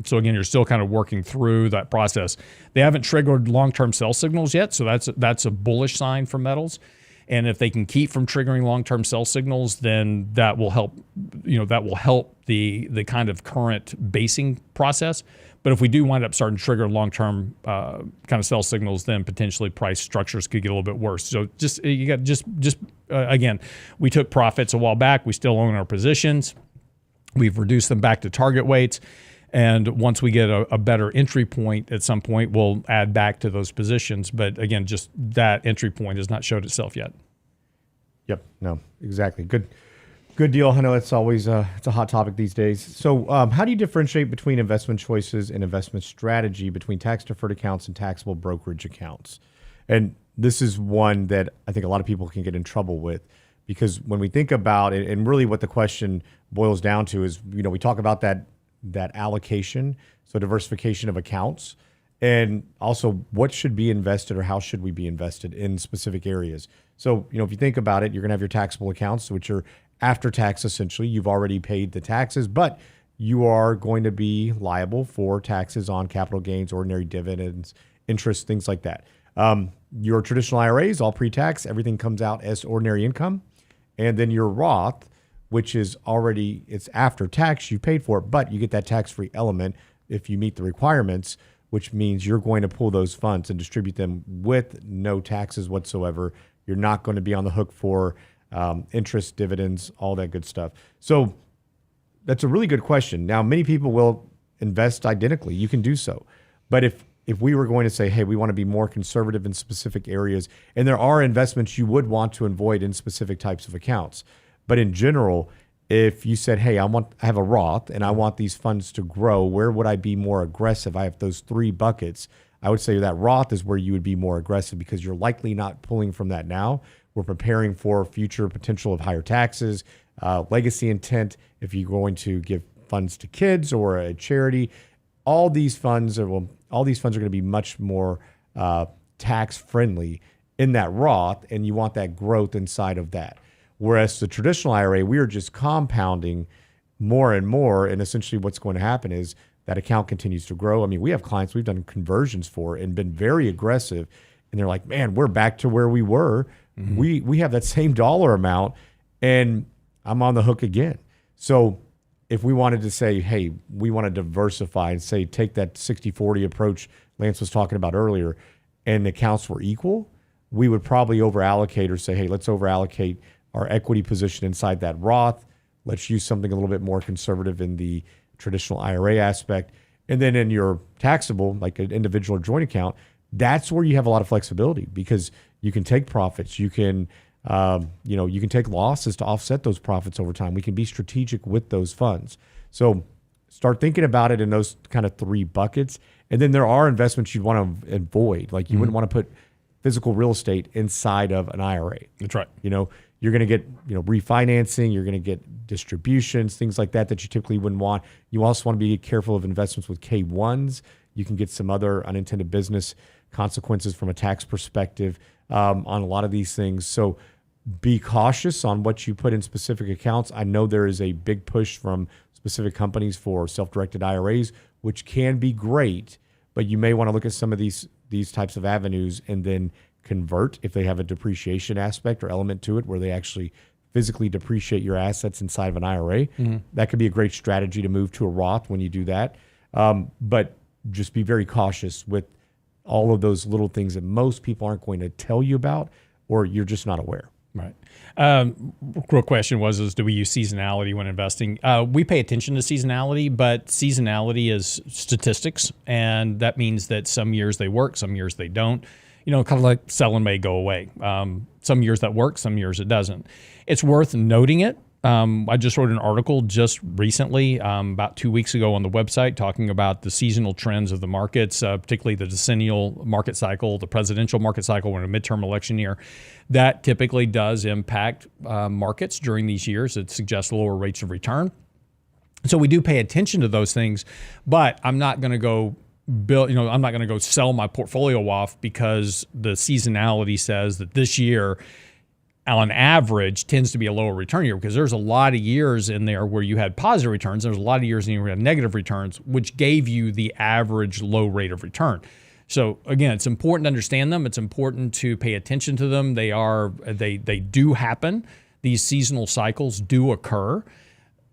So again, you're still kind of working through that process. They haven't triggered long-term sell signals yet, so that's a bullish sign for metals. And if they can keep from triggering long-term sell signals, then that will help. That will help the kind of current basing process. But if we do wind up starting to trigger long-term kind of sell signals, then potentially price structures could get a little bit worse. So again, we took profits a while back. We still own our positions. We've reduced them back to target weights. And once we get a better entry point at some point, we'll add back to those positions. But again, just that entry point has not showed itself yet. Yep. No, exactly. Good deal. I know it's always it's a hot topic these days. So how do you differentiate between investment choices and investment strategy between tax-deferred accounts and taxable brokerage accounts? And this is one that I think a lot of people can get in trouble with, because when we think about it, and really what the question boils down to is, we talk about that allocation, so diversification of accounts, and also what should be invested or how should we be invested in specific areas. So, if you think about it, you're going to have your taxable accounts, which are after tax, essentially. You've already paid the taxes, but you are going to be liable for taxes on capital gains, ordinary dividends, interest, things like that. Your traditional IRAs, all pre-tax, everything comes out as ordinary income. And then your Roth, which is it's after tax, you paid for it, but you get that tax-free element if you meet the requirements, which means you're going to pull those funds and distribute them with no taxes whatsoever. You're not going to be on the hook for interest, dividends, all that good stuff. So that's a really good question. Now, many people will invest identically. You can do so. But if we were going to say, hey, we want to be more conservative in specific areas, and there are investments you would want to avoid in specific types of accounts. But in general, if you said, hey, I have a Roth and I want these funds to grow, where would I be more aggressive? I have those three buckets. I would say that Roth is where you would be more aggressive, because you're likely not pulling from that now. We're preparing for future potential of higher taxes, legacy intent, if you're going to give funds to kids or a charity. All these funds are going to be much more tax friendly in that Roth, and you want that growth inside of that. Whereas the traditional IRA, we are just compounding more and more, and essentially what's going to happen is that account continues to grow. I mean, we have clients we've done conversions for and been very aggressive, and they're like, man, we're back to where we were. Mm-hmm. We have that same dollar amount, and I'm on the hook again. So if we wanted to say, hey, we want to diversify and say, take that 60-40 approach Lance was talking about earlier, and the accounts were equal, we would probably over-allocate, or say, hey, let's over-allocate our equity position inside that Roth. Let's use something a little bit more conservative in the traditional IRA aspect. And then in your taxable, like an individual or joint account, that's where you have a lot of flexibility, because you can take profits. You can, you can take losses to offset those profits over time. We can be strategic with those funds. So start thinking about it in those kind of three buckets. And then there are investments you'd want to avoid. Like you wouldn't want to put physical real estate inside of an IRA. That's right. You're going to get, refinancing, you're going to get distributions, things like that you typically wouldn't want. You also want to be careful of investments with K1s. You can get some other unintended business consequences from a tax perspective on a lot of these things. So be cautious on what you put in specific accounts. I know there is a big push from specific companies for self-directed IRAs, which can be great, but you may want to look at some of these types of avenues and then convert if they have a depreciation aspect or element to it where they actually physically depreciate your assets inside of an IRA. That could be a great strategy to move to a Roth when you do that. But just be very cautious with all of those little things that most people aren't going to tell you about, or you're just not aware. Right. Real question is do we use seasonality when investing? We pay attention to seasonality, but seasonality is statistics, and that means that some years they work, some years they don't. Kind of like sell and may go away. Some years that works, some years it doesn't. It's worth noting it. I just wrote an article just recently, about 2 weeks ago on the website, talking about the seasonal trends of the markets, particularly the decennial market cycle, the presidential market cycle, we're in a midterm election year. That typically does impact markets during these years. It suggests lower rates of return. So we do pay attention to those things, but I'm not going to go I'm not going to go sell my portfolio off because the seasonality says that this year, on average, tends to be a lower return year, because there's a lot of years in there where you had positive returns. There's a lot of years in where you had negative returns, which gave you the average low rate of return. So again, it's important to understand them. It's important to pay attention to them. They do happen. These seasonal cycles do occur.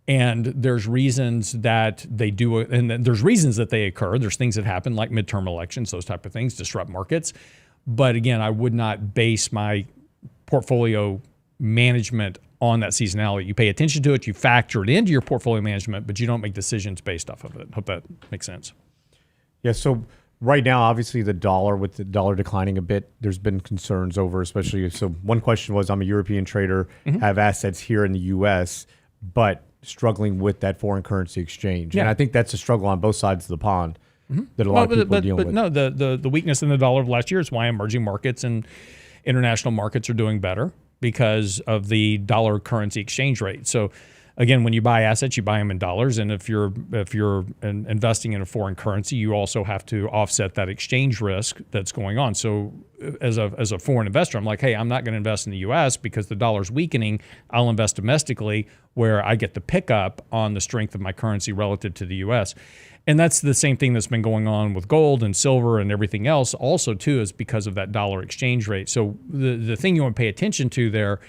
And there's reasons that they do, and there's reasons that they occur. There's things that happen like midterm elections, those type of things disrupt markets. But again, I would not base my portfolio management on that seasonality. You pay attention to it, you factor it into your portfolio management, but you don't make decisions based off of it. Hope that makes sense. Yeah, so right now, obviously with the dollar declining a bit, there's been concerns over, especially, so one question was, I'm a European trader, have assets here in the US, but struggling with that foreign currency exchange. Yeah. And I think that's a struggle on both sides of the pond that a lot of people are dealing with. No, the weakness in the dollar of last year is why emerging markets and international markets are doing better, because of the dollar currency exchange rate. So again, when you buy assets, you buy them in dollars, and if you're investing in a foreign currency, you also have to offset that exchange risk that's going on. So as a foreign investor, I'm like, hey, I'm not going to invest in the U.S. because the dollar's weakening. I'll invest domestically where I get the pickup on the strength of my currency relative to the U.S. And that's the same thing that's been going on with gold and silver and everything else also too, is because of that dollar exchange rate. So the thing you want to pay attention to there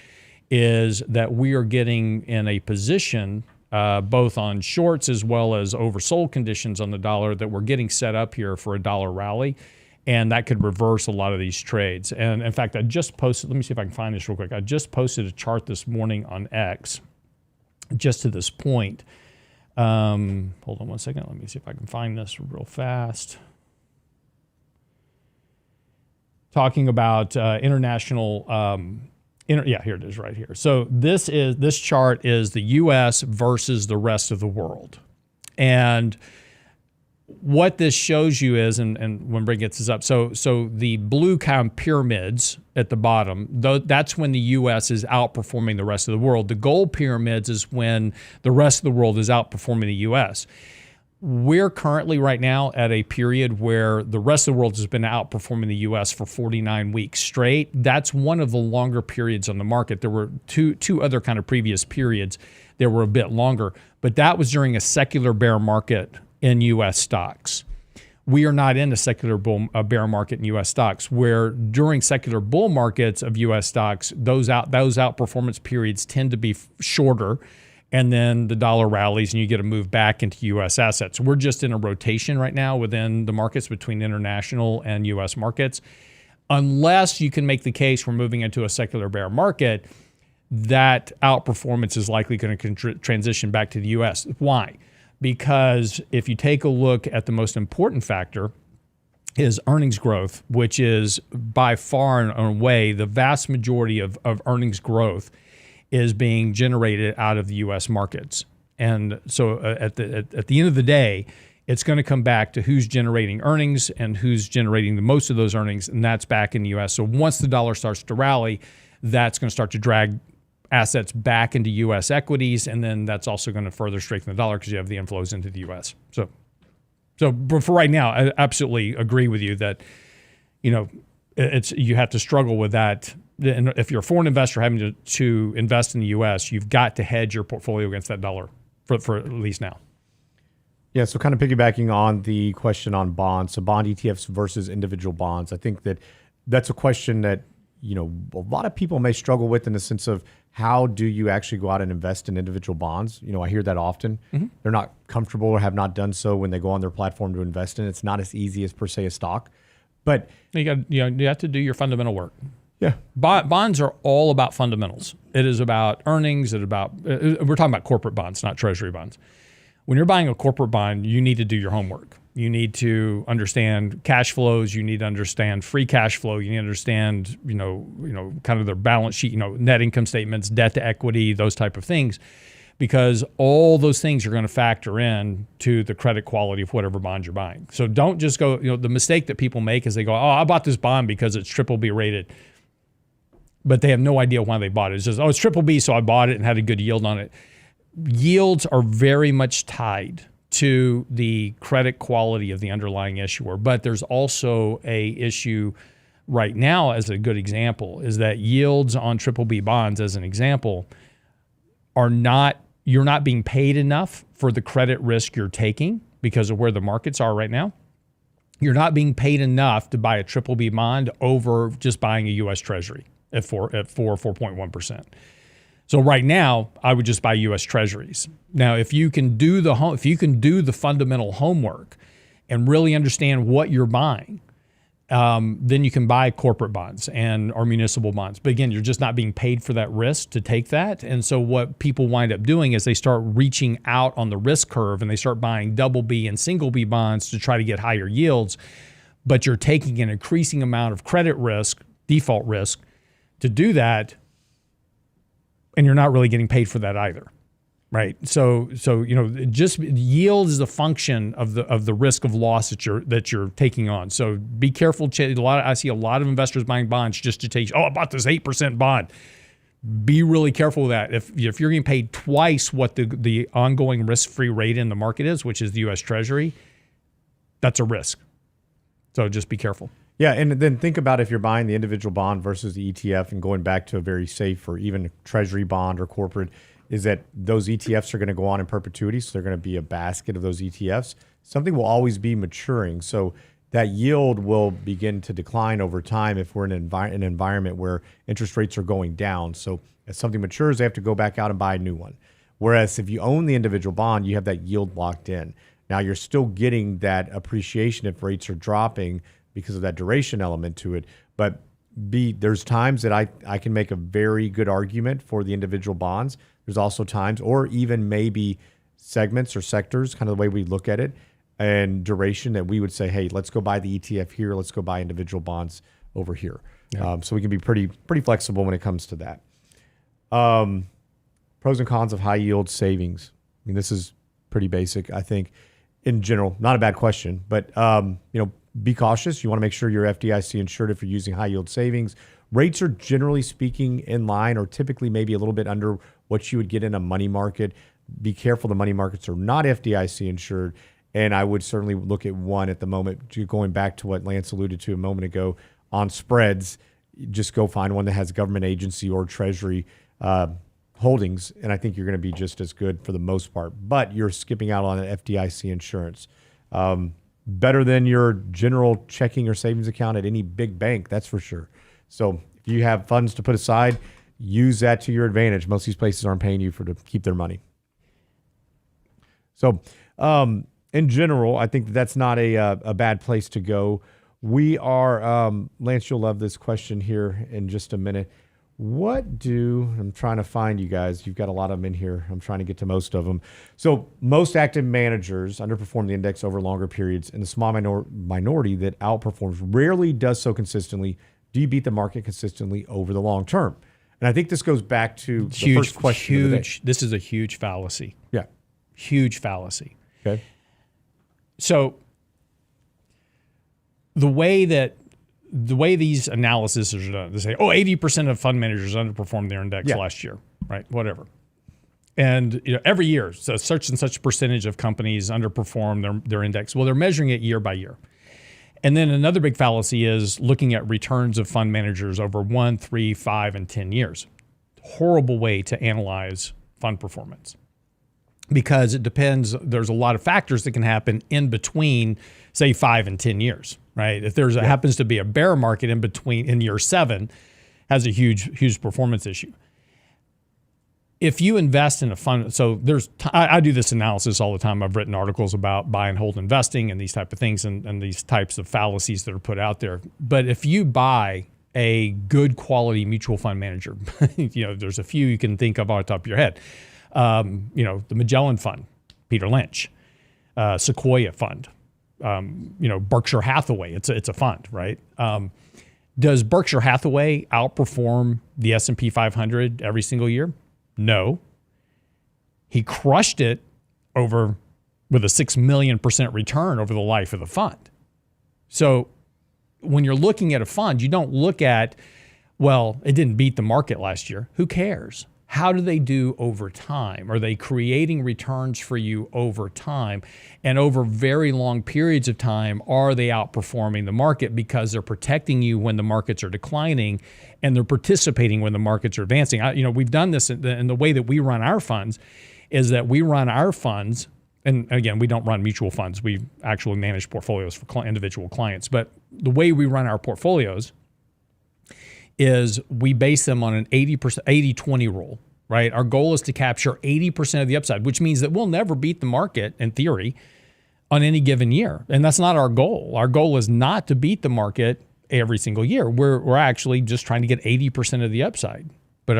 is that we are getting in a position both on shorts as well as oversold conditions on the dollar, that we're getting set up here for a dollar rally, and that could reverse a lot of these trades. And in fact, I just posted, let me see if I can find this real quick. I just posted a chart this morning on X just to this point. Hold on one second. Let me see if I can find this real fast. Talking about international, yeah, here it is right here. So this chart is the U.S. versus the rest of the world. And what this shows you is, and when Brent gets this up, so the blue kind of pyramids at the bottom, that's when the U.S. is outperforming the rest of the world. The gold pyramids is when the rest of the world is outperforming the U.S. We're currently right now at a period where the rest of the world has been outperforming the U.S. for 49 weeks straight. That's one of the longer periods on the market. There were two other kind of previous periods that were a bit longer, but that was during a secular bear market in U.S. stocks. We are not in a secular bear market in U.S. stocks, where during secular bull markets of U.S. stocks, those outperformance periods tend to be shorter, and then the dollar rallies and you get a move back into U.S. assets. We're just in a rotation right now within the markets between international and U.S. markets. Unless you can make the case we're moving into a secular bear market, that outperformance is likely going to transition back to the U.S. Why? Because if you take a look at the most important factor is earnings growth, which is by far and away the vast majority of earnings growth is being generated out of the U.S. markets. And so at the end of the day, it's going to come back to who's generating earnings and who's generating the most of those earnings, and that's back in the U.S. So once the dollar starts to rally, that's going to start to drag assets back into U.S. equities, and then that's also going to further strengthen the dollar because you have the inflows into the U.S. So but for right now, I absolutely agree with you that, you have to struggle with that. And if you're a foreign investor having to invest in the U.S., you've got to hedge your portfolio against that dollar for at least now. Yeah, so kind of piggybacking on the question on bonds, so bond ETFs versus individual bonds, I think that's a question that a lot of people may struggle with, in the sense of, how do you actually go out and invest in individual bonds? I hear that often. Mm-hmm. They're not comfortable or have not done so when they go on their platform to invest in. It's not as easy as per se a stock, but you have to do your fundamental work. Yeah. Bonds are all about fundamentals. It is about earnings. We're talking about corporate bonds, not treasury bonds. When you're buying a corporate bond, you need to do your homework. You need to understand cash flows. You need to understand free cash flow. You need to understand, kind of their balance sheet, net income statements, debt to equity, those type of things, because all those things are going to factor in to the credit quality of whatever bond you're buying. So don't just go, the mistake that people make is they go, oh, I bought this bond because it's BBB rated, but they have no idea why they bought it. It's just, oh, it's BBB, so I bought it and had a good yield on it. Yields are very much tied to the credit quality of the underlying issuer. But there's also a issue right now, as a good example, is that yields on BBB bonds, as an example, you're not being paid enough for the credit risk you're taking because of where the markets are right now. You're not being paid enough to buy a BBB bond over just buying a U.S. Treasury at 4.1%. So right now, I would just buy U.S. Treasuries. Now, if you can do the fundamental homework and really understand what you're buying, then you can buy corporate bonds or municipal bonds. But again, you're just not being paid for that risk to take that. And so what people wind up doing is they start reaching out on the risk curve and they start buying BB and single B bonds to try to get higher yields. But you're taking an increasing amount of credit risk, default risk, to do that. And you're not really getting paid for that either, right? So just yield is a function of the risk of loss that you're taking on. So be careful. I see a lot of investors buying bonds just to take. Oh, I bought this 8% bond. Be really careful with that. If you're getting paid twice what the ongoing risk-free rate in the market is, which is the U.S. Treasury, that's a risk. So just be careful. Yeah, and then think about if you're buying the individual bond versus the ETF and going back to a very safe or even a treasury bond or corporate, is that those ETFs are going to go on in perpetuity. So they're going to be a basket of those ETFs. Something will always be maturing. So that yield will begin to decline over time if we're in an environment where interest rates are going down. So as something matures, they have to go back out and buy a new one. Whereas if you own the individual bond, you have that yield locked in. Now you're still getting that appreciation if rates are dropping because of that duration element to it. But there's times that I can make a very good argument for the individual bonds. There's also times, or even maybe segments or sectors, kind of the way we look at it, and duration that we would say, hey, let's go buy the ETF here. Let's go buy individual bonds over here. Yeah. So we can be pretty flexible when it comes to that. Pros and cons of high yield savings. I mean, this is pretty basic, I think, in general. Not a bad question, but be cautious. You want to make sure you're FDIC insured if you're using high yield savings. Rates are generally speaking in line or typically maybe a little bit under what you would get in a money market. Be careful, the money markets are not FDIC insured. And I would certainly look at one at the moment, going back to what Lance alluded to a moment ago on spreads. Just go find one that has government agency or treasury holdings. And I think you're going to be just as good for the most part. But you're skipping out on an FDIC insurance. Better than your general checking or savings account at any big bank, that's for sure. So if you have funds to put aside, use that to your advantage. Most of these places aren't paying you to keep their money. So in general, I think that's not a bad place to go. We are, Lance, you'll love this question here in just a minute. I'm trying to find you guys. You've got a lot of them in here. I'm trying to get to most of them. So most active managers underperform the index over longer periods, and the small minority that outperforms rarely does so consistently. Do you beat the market consistently over the long term? And I think this goes back to the first question of the day. This is a huge fallacy. Yeah. Huge fallacy. Okay. So the way these analyses are done, they say, 80% of fund managers underperformed their index last year, right? Whatever. And every year, so such and such percentage of companies underperform their index. Well, they're measuring it year by year. And then another big fallacy is looking at returns of fund managers over 1, 3, 5, and 10 years. Horrible way to analyze fund performance because it depends. There's a lot of factors that can happen in between, say, 5 and 10 years. Right. If there's happens to be a bear market in year 7, has a huge performance issue. If you invest in a fund, so I do this analysis all the time. I've written articles about buy and hold investing and these type of things and these types of fallacies that are put out there. But if you buy a good quality mutual fund manager. There's a few you can think of on the top of your head. The Magellan Fund, Peter Lynch, Sequoia Fund, Berkshire Hathaway. It's a fund, right? Does Berkshire Hathaway outperform the S&P 500 every single year? No. He crushed it with a 6 million % return over the life of the fund. So when you're looking at a fund, you don't look at, well, it didn't beat the market last year. Who cares? How do they do over time? Are they creating returns for you over time? And over very long periods of time, are they outperforming the market because they're protecting you when the markets are declining and they're participating when the markets are advancing? We've done this in the way that we run our funds is that we run our funds, and again, we don't run mutual funds. We actually manage portfolios for individual clients. But the way we run our portfolios is we base them on an 80-20 rule, right? Our goal is to capture 80% of the upside, which means that we'll never beat the market in theory on any given year. And that's not our goal. Our goal is not to beat the market every single year. We're actually just trying to get 80% of the upside. But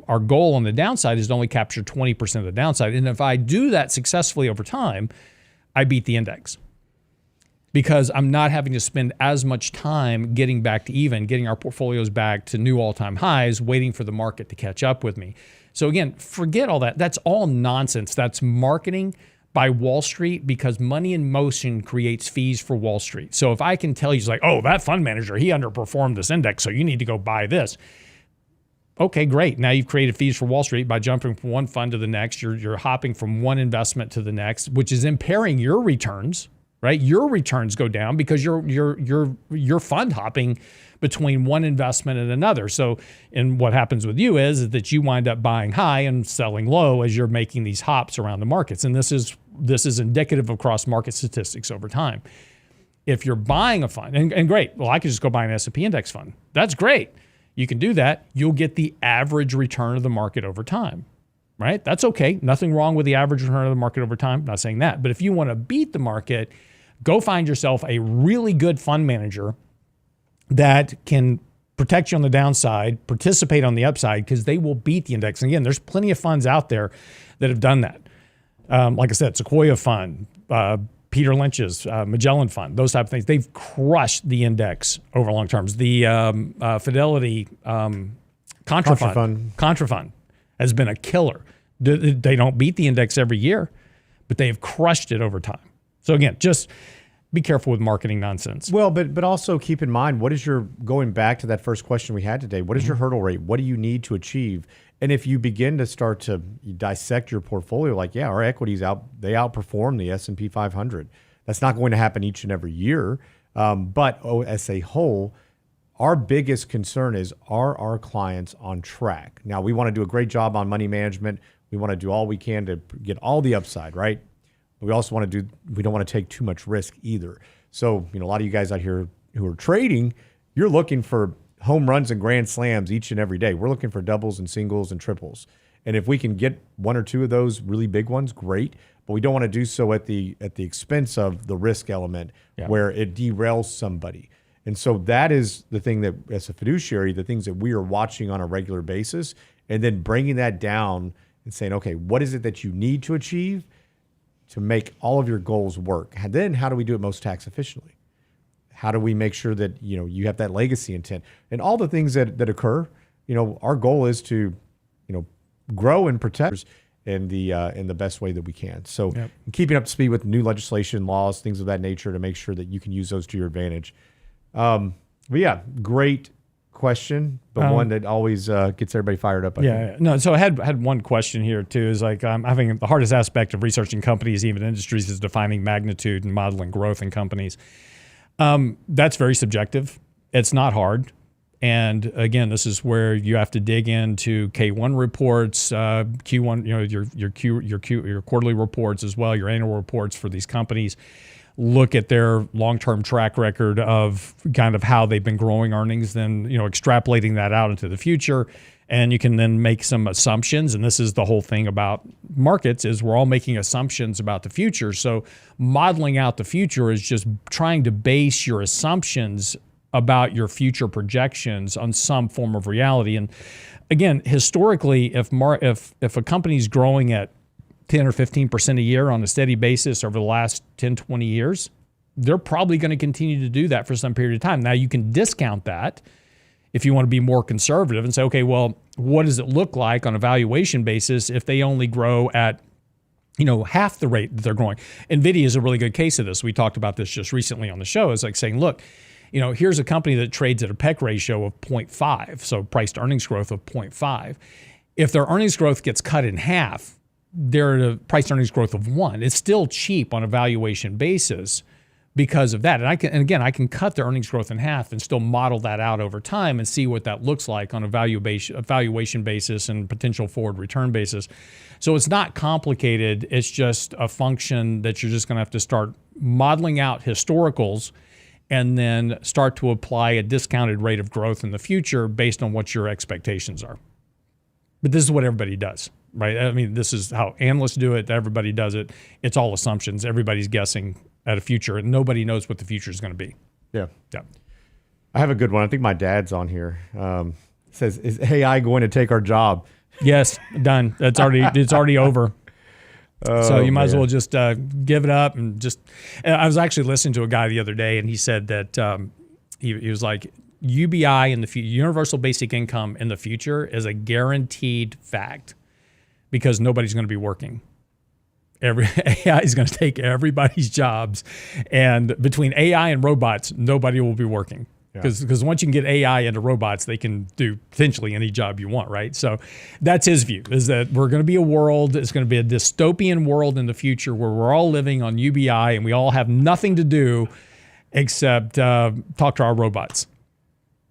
our goal on the downside is to only capture 20% of the downside. And if I do that successfully over time, I beat the index, because I'm not having to spend as much time getting back to even, getting our portfolios back to new all-time highs, waiting for the market to catch up with me. So again, forget all that. That's all nonsense. That's marketing by Wall Street, because money in motion creates fees for Wall Street. So if I can tell you, it's like, oh, that fund manager, he underperformed this index, so you need to go buy this. Okay, great. Now you've created fees for Wall Street by jumping from one fund to the next. You're hopping from one investment to the next, which is impairing your returns. Right, your returns go down because you're fund hopping between one investment and another. So, and what happens with you is that you wind up buying high and selling low as you're making these hops around the markets. And this is indicative of cross market statistics over time. If you're buying a fund, and great, well, I could just go buy an S&P index fund. That's great. You can do that. You'll get the average return of the market over time. Right? That's okay. Nothing wrong with the average return of the market over time. I'm not saying that. But if you want to beat the market, go find yourself a really good fund manager that can protect you on the downside, participate on the upside, because they will beat the index. And again, there's plenty of funds out there that have done that. Like I said, Sequoia Fund, Peter Lynch's Magellan Fund, those type of things. They've crushed the index over long terms. The Fidelity Contra Fund has been a killer. They don't beat the index every year, but they've crushed it over time. So again, just be careful with marketing nonsense. Well, but also keep in mind, going back to that first question we had today, what is your hurdle rate? What do you need to achieve? And if you begin to start to dissect your portfolio, like, yeah, our equities they outperform the S&P 500. That's not going to happen each and every year. But as a whole, our biggest concern is, are our clients on track? Now, we want to do a great job on money management. We want to do all we can to get all the upside, right? But we also we don't want to take too much risk either. So, a lot of you guys out here who are trading, you're looking for home runs and grand slams each and every day. We're looking for doubles and singles and triples. And if we can get one or two of those really big ones, great. But we don't want to do so at the expense of the risk element, where it derails somebody. And so that is the thing that, as a fiduciary, the things that we are watching on a regular basis, and then bringing that down and saying, okay, what is it that you need to achieve to make all of your goals work? And then how do we do it most tax efficiently? How do we make sure that you have that legacy intent and all the things that occur? Our goal is to grow and protect in the best way that we can. So keeping up to speed with new legislation, laws, things of that nature, to make sure that you can use those to your advantage. But yeah, great question, but one that always gets everybody fired up. I think. No. So I had one question here too. Is like, I think the hardest aspect of researching companies, even industries, is defining magnitude and modeling growth in companies. That's very subjective. It's not hard. And again, this is where you have to dig into K1 reports, Q1, your quarterly reports as well, your annual reports for these companies. Look at their long-term track record of kind of how they've been growing earnings, then extrapolating that out into the future, and you can then make some assumptions. And this is the whole thing about markets, is we're all making assumptions about the future. So modeling out the future is just trying to base your assumptions about your future projections on some form of reality. And again, historically, if a company's growing at 10 or 15% a year on a steady basis over the last 10, 20 years, they're probably going to continue to do that for some period of time. Now, you can discount that if you want to be more conservative and say, okay, well, what does it look like on a valuation basis if they only grow at half the rate that they're growing? NVIDIA is a really good case of this. We talked about this just recently on the show. It's like saying, look, here's a company that trades at a PEC ratio of 0.5, so price to earnings growth of 0.5. If their earnings growth gets cut in half, they're at a price to earnings growth of 1. It's still cheap on a valuation basis because of that. And I can cut the earnings growth in half and still model that out over time and see what that looks like on a valuation basis and potential forward return basis. So it's not complicated. It's just a function that you're just going to have to start modeling out historicals and then start to apply a discounted rate of growth in the future based on what your expectations are. But this is what everybody does, right? I mean, this is how analysts do it. Everybody does it. It's all assumptions. Everybody's guessing at a future, and nobody knows what the future is going to be. Yeah. I have a good one. I think my dad's on here. Says, is AI going to take our job? Yes, done. It's already over. So you might as well just give it up and just. I was actually listening to a guy the other day, and he said that he was like, UBI in the future, universal basic income in the future, is a guaranteed fact because nobody's going to be working. AI is going to take everybody's jobs, and between AI and robots, nobody will be working. Because once you can get AI into robots, they can do potentially any job you want, right? So that's his view, is that we're going to be a world, it's going to be a dystopian world in the future where we're all living on UBI and we all have nothing to do except talk to our robots.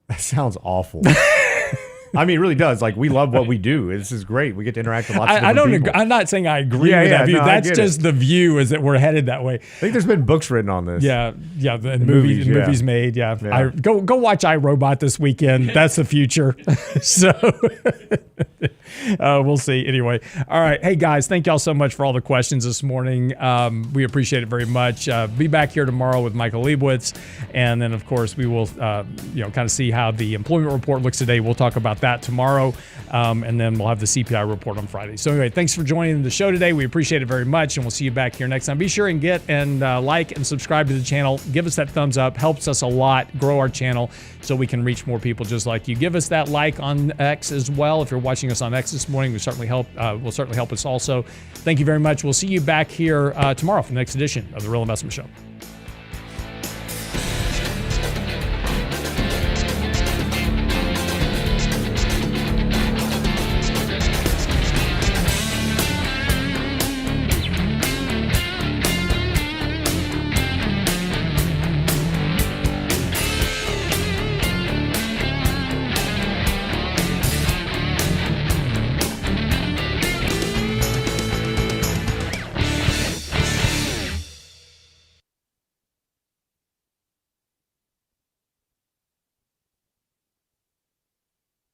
That sounds awful. I mean, it really does. Like, we love what we do. This is great. We get to interact with lots of different people. I'm not saying I agree with that view. No, that's just the view, is that we're headed that way. I think there's been books written on this. And movies made. Go watch iRobot this weekend. That's the future. So we'll see. Anyway, all right. Hey guys, thank y'all so much for all the questions this morning. We appreciate it very much. Be back here tomorrow with Michael Leibowitz, and then of course we will kind of see how the employment report looks today. We'll talk about that tomorrow, and then we'll have the CPI report on Friday. So anyway, thanks for joining the show today. We appreciate it very much, and we'll see you back here next time. Be sure and get and like and subscribe to the channel. Give us that thumbs up. Helps us a lot grow our channel so we can reach more people just like you. Give us that like on X as well. If you're watching us on X this morning, will certainly help us also. Thank you very much. We'll see you back here tomorrow for the next edition of The Real Investment Show.